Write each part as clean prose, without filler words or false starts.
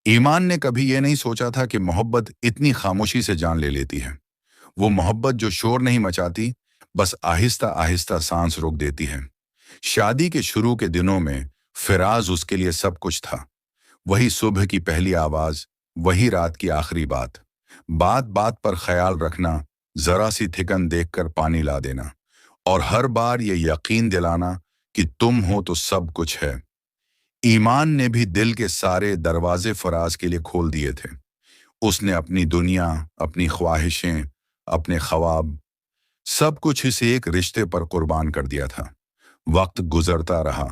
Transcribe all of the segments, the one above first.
ईमान ने कभी ये नहीं सोचा था कि मोहब्बत इतनी खामोशी से जान ले लेती है। वो मोहब्बत जो शोर नहीं मचाती, बस आहिस्ता आहिस्ता सांस रोक देती है। शादी के शुरू के दिनों में फिराज उसके लिए सब कुछ था। वही सुबह की पहली आवाज, वही रात की आखिरी बात, बात बात पर ख्याल रखना, जरा सी थिकन देखकर पानी ला देना, और हर बार ये यकीन दिलाना कि तुम हो तो सब कुछ है। ईमान ने भी दिल के सारे दरवाजे फराज के लिए खोल दिए थे। उसने अपनी दुनिया, अपनी ख्वाहिशें, अपने ख्वाब, सब कुछ इस एक रिश्ते पर कुर्बान कर दिया था। वक्त गुजरता रहा,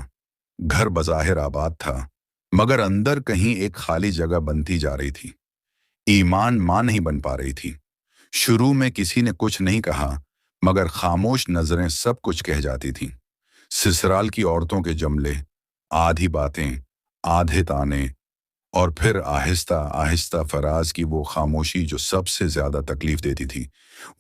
घर बज़ाहिर आबाद था, मगर अंदर कहीं एक खाली जगह बनती जा रही थी। ईमान मां नहीं बन पा रही थी। शुरू में किसी ने कुछ नहीं कहा, मगर खामोश नजरें सब कुछ कह जाती थीं। ससुराल की औरतों के जमले, आधी बातें, आधे ताने, और फिर आहिस्ता आहिस्ता फराज की वो खामोशी जो सबसे ज्यादा तकलीफ देती थी।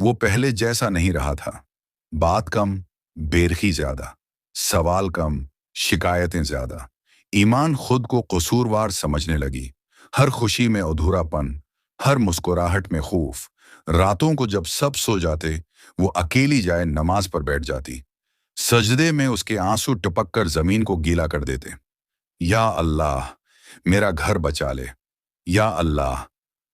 वो पहले जैसा नहीं रहा था। बात कम, बेरखी ज्यादा, सवाल कम, शिकायतें ज्यादा। ईमान खुद को कसूरवार समझने लगी। हर खुशी में अधूरापन, हर मुस्कुराहट में खौफ। रातों को जब सब सो जाते, वो अकेली जाए नमाज पर बैठ जाती। सजदे में उसके आंसू टपक कर जमीन को गीला कर देते। या अल्लाह, मेरा घर बचा ले। या अल्लाह,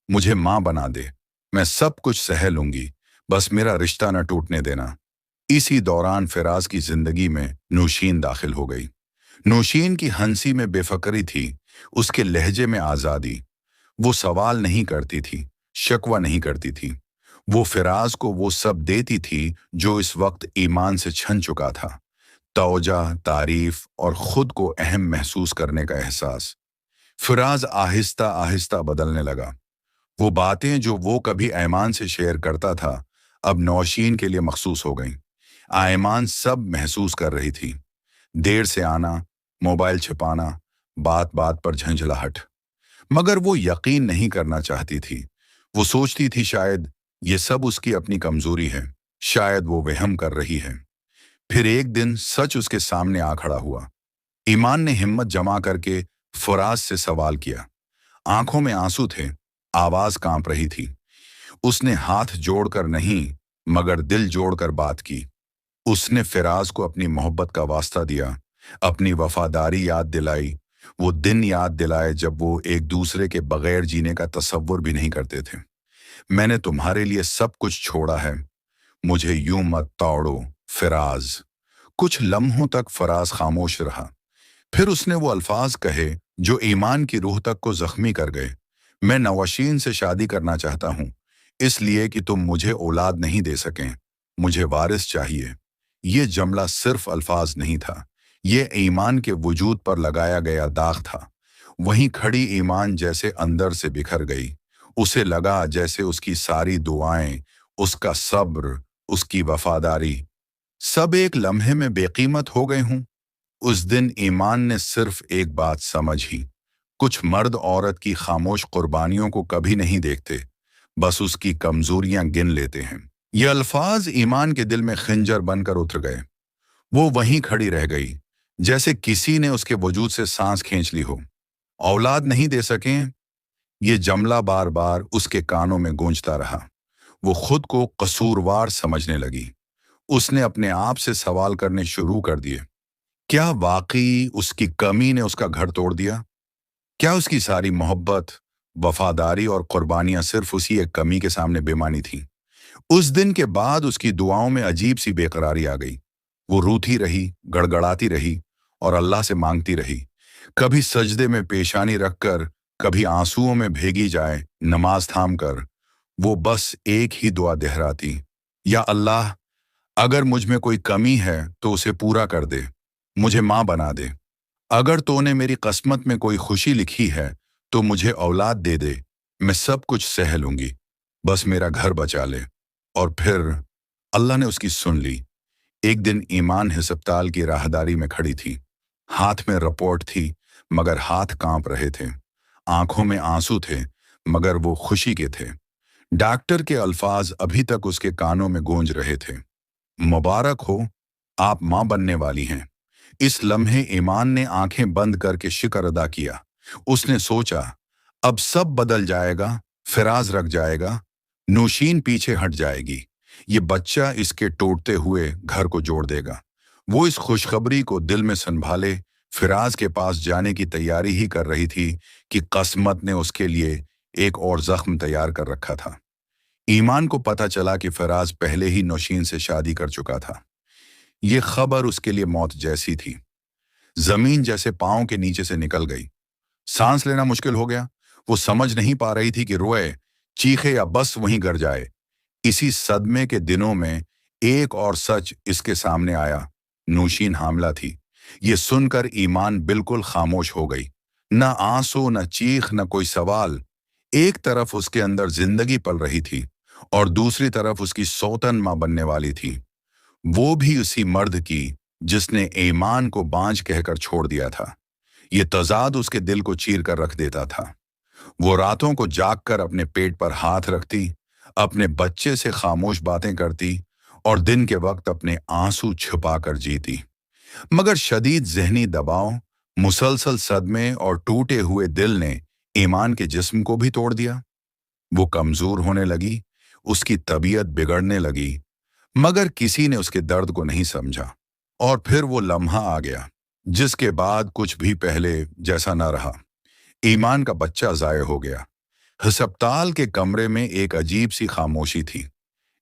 मुझे मां बना दे। मैं सब कुछ सह लूंगी, बस मेरा रिश्ता न टूटने देना। इसी दौरान फिराज की जिंदगी में नौशीन दाखिल हो गई। नौशीन की हंसी में बेफिक्री थी, उसके लहजे में आजादी। वो सवाल नहीं करती थी, शकवा नहीं करती थी। वो फिराज को वो सब देती थी जो इस वक्त ईमान से छन चुका था। तौजा, तारीफ और खुद को अहम महसूस करने का एहसास। फिराज आहिस्ता आहिस्ता बदलने लगा। वो बातें जो वो कभी ऐमान से शेयर करता था, अब नौशीन के लिए मखसूस हो गईं। ऐमान सब महसूस कर रही थी। देर से आना, मोबाइल छिपाना, बात बात पर झंझलाहट। मगर वो यकीन नहीं करना चाहती थी। वो सोचती थी शायद ये सब उसकी अपनी कमजोरी है, शायद वो वहम कर रही है। फिर एक दिन सच उसके सामने आ खड़ा हुआ। ईमान ने हिम्मत जमा करके फराज से सवाल किया। आंखों में आंसू थे, आवाज कांप रही थी। उसने हाथ जोड़कर नहीं, मगर दिल जोड़कर बात की। उसने फिराज को अपनी मोहब्बत का वास्ता दिया, अपनी वफादारी याद दिलाई, वो दिन याद दिलाए जब वो एक दूसरे के बगैर जीने का तसव्वुर भी नहीं करते थे। मैंने तुम्हारे लिए सब कुछ छोड़ा है, मुझे यूं मत तोड़ो फिराज। कुछ लम्हों तक फराज खामोश रहा। फिर उसने वो अल्फाज कहे जो ईमान की रूह तक को जख्मी कर गए। मैं नौशीन से शादी करना चाहता हूं, इसलिए कि तुम मुझे औलाद नहीं दे सकें, मुझे वारिस चाहिए। ये जमला सिर्फ अल्फाज नहीं था, ये ईमान के वजूद पर लगाया गया दाग था। वहीं खड़ी ईमान जैसे अंदर से बिखर गई। उसे लगा जैसे उसकी सारी दुआएं, उसका सब्र, उसकी वफादारी, सब एक लम्हे में बेकीमत हो गए हों। उस दिन ईमान ने सिर्फ एक बात समझी। कुछ मर्द औरत की खामोश कुर्बानियों को कभी नहीं देखते, बस उसकी कमजोरियां गिन लेते हैं। ये अल्फाज ईमान के दिल में खंजर बनकर उतर गए। वो वहीं खड़ी रह गई, जैसे किसी ने उसके वजूद से सांस खींच ली हो। औलाद नहीं दे सकें, ये जमला बार बार उसके कानों में गूंजता रहा। वो खुद को कसूरवार समझने लगी। उसने अपने आप से सवाल करने शुरू कर दिए। क्या वाकई उसकी कमी ने उसका घर तोड़ दिया? क्या उसकी सारी मोहब्बत, वफादारी और कुर्बानियां सिर्फ उसी एक कमी के सामने बेमानी थीं? उस दिन के बाद उसकी दुआओं में अजीब सी बेकरारी आ गई। वो रूठी रही, गड़गड़ाती रही और अल्लाह से मांगती रही। कभी सजदे में पेशानी रखकर, कभी आंसुओं में भेगी जाए नमाज थाम कर। वो बस एक ही दुआ दोहराती, या अल्लाह, अगर मुझ में कोई कमी है तो उसे पूरा कर दे, मुझे मां बना दे। अगर तूने मेरी किस्मत में कोई खुशी लिखी है तो मुझे औलाद दे दे, मैं सब कुछ सह लूंगी, बस मेरा घर बचा ले। और फिर अल्लाह ने उसकी सुन ली। एक दिन ईमान हस्पताल की राहदारी में खड़ी थी। हाथ में रिपोर्ट थी, मगर हाथ कांप रहे थे। आंखों में आंसू थे, मगर वो खुशी के थे। डॉक्टर के अल्फाज अभी तक उसके कानों में गूंज रहे थे। मुबारक हो, आप मां बनने वाली हैं। इस लम्हे ईमान ने आंखें बंद करके शुक्र अदा किया। उसने सोचा, अब सब बदल जाएगा। फिराज रख जाएगा। नौशीन पीछे हट जाएगी। ये बच्चा इसके टूटते हुए घर को जोड़ देगा। वो इस खुशखबरी को दिल में संभाले फिराज के पास जाने की तैयारी ही कर रही थी कि किस्मत ने उसके लिए एक और जख्म तैयार कर रखा था। ईमान को पता चला कि फराज पहले ही नौशीन से शादी कर चुका था। ये खबर उसके लिए मौत जैसी थी। जमीन जैसे पांव के नीचे से निकल गई। सांस लेना मुश्किल हो गया। वो समझ नहीं पा रही थी कि रोए, चीखे या बस वहीं गिर जाए। इसी सदमे के दिनों में एक और सच इसके सामने आया। नौशीन हामला थी। ये सुनकर ईमान बिल्कुल खामोश हो गई। न आंसू, न चीख, न कोई सवाल। एक तरफ उसके अंदर जिंदगी पल रही थी और दूसरी तरफ उसकी सौतन मां बनने वाली थी। वो भी उसी मर्द की जिसने ईमान को बांझ कहकर छोड़ दिया था। ये तजाद उसके दिल को चीर कर रख देता था। वो रातों को जागकर अपने पेट पर हाथ रखती, अपने बच्चे से खामोश बातें करती और दिन के वक्त अपने आंसू छुपा कर जीती। मगर शदीद जहनी दबाव, मुसलसल सदमे और टूटे हुए दिल ने ईमान के जिस्म को भी तोड़ दिया। वो कमजोर होने लगी, उसकी तबीयत बिगड़ने लगी, मगर किसी ने उसके दर्द को नहीं समझा। और फिर वो लम्हा आ गया जिसके बाद कुछ भी पहले जैसा न रहा। ईमान का बच्चा जाये हो गया। हस्पताल के कमरे में एक अजीब सी खामोशी थी।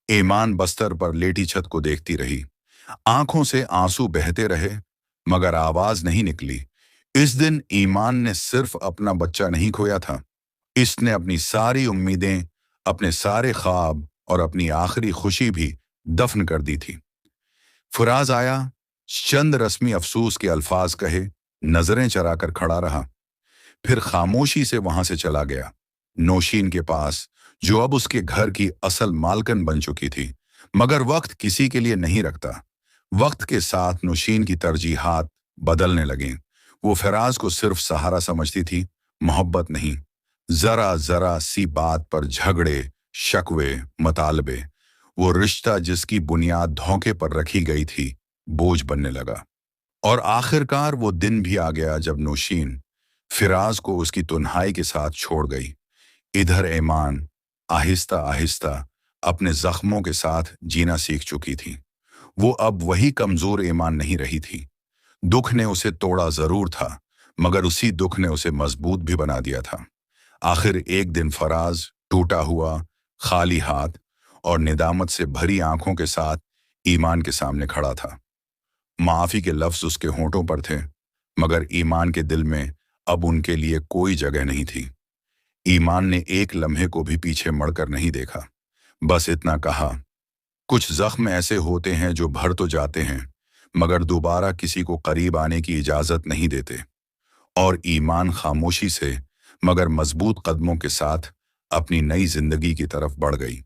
ईमान बस्तर पर लेटी छत को देखती रही। आंखों से आंसू बहते रहे, मगर आवाज नहीं निकली। इस दिन ईमान ने सिर्फ अपना बच्चा नहीं खोया था, इसने अपनी सारी उम्मीदें, अपने सारे ख्वाब और अपनी आखिरी खुशी भी दफन कर दी थी। फराज आया, चंद रस्मी अफसोस के अल्फाज कहे, नजरें चराकर खड़ा रहा, फिर खामोशी से वहां से चला गया। नौशीन के पास, जो अब उसके घर की असल मालकन बन चुकी थी। मगर वक्त किसी के लिए नहीं रखता। वक्त के साथ नौशीन की तरजीहात बदलने लगीं। वो फराज को सिर्फ सहारा समझती थी, मोहब्बत नहीं। जरा जरा सी बात पर झगड़े, शकवे, मतालबे। वो रिश्ता जिसकी बुनियाद धोखे पर रखी गई थी, बोझ बनने लगा। और आखिरकार वो दिन भी आ गया जब नौशीन फिराज को उसकी तन्हाई के साथ छोड़ गई। इधर ईमान आहिस्ता आहिस्ता अपने जख्मों के साथ जीना सीख चुकी थी। वो अब वही कमजोर ईमान नहीं रही थी। दुख ने उसे तोड़ा जरूर था, मगर उसी दुख ने उसे मजबूत भी बना दिया था। आखिर एक दिन फराज टूटा हुआ, खाली हाथ और निदामत से भरी आंखों के साथ ईमान के सामने खड़ा था। माफी के लफ्ज उसके होंठों पर थे, मगर ईमान के दिल में अब उनके लिए कोई जगह नहीं थी। ईमान ने एक लम्हे को भी पीछे मुड़कर नहीं देखा, बस इतना कहा, कुछ जख्म ऐसे होते हैं जो भर तो जाते हैं, मगर दोबारा किसी को करीब आने की इजाजत नहीं देते। और ईमान खामोशी से मगर मजबूत कदमों के साथ अपनी नई जिंदगी की तरफ बढ़ गई।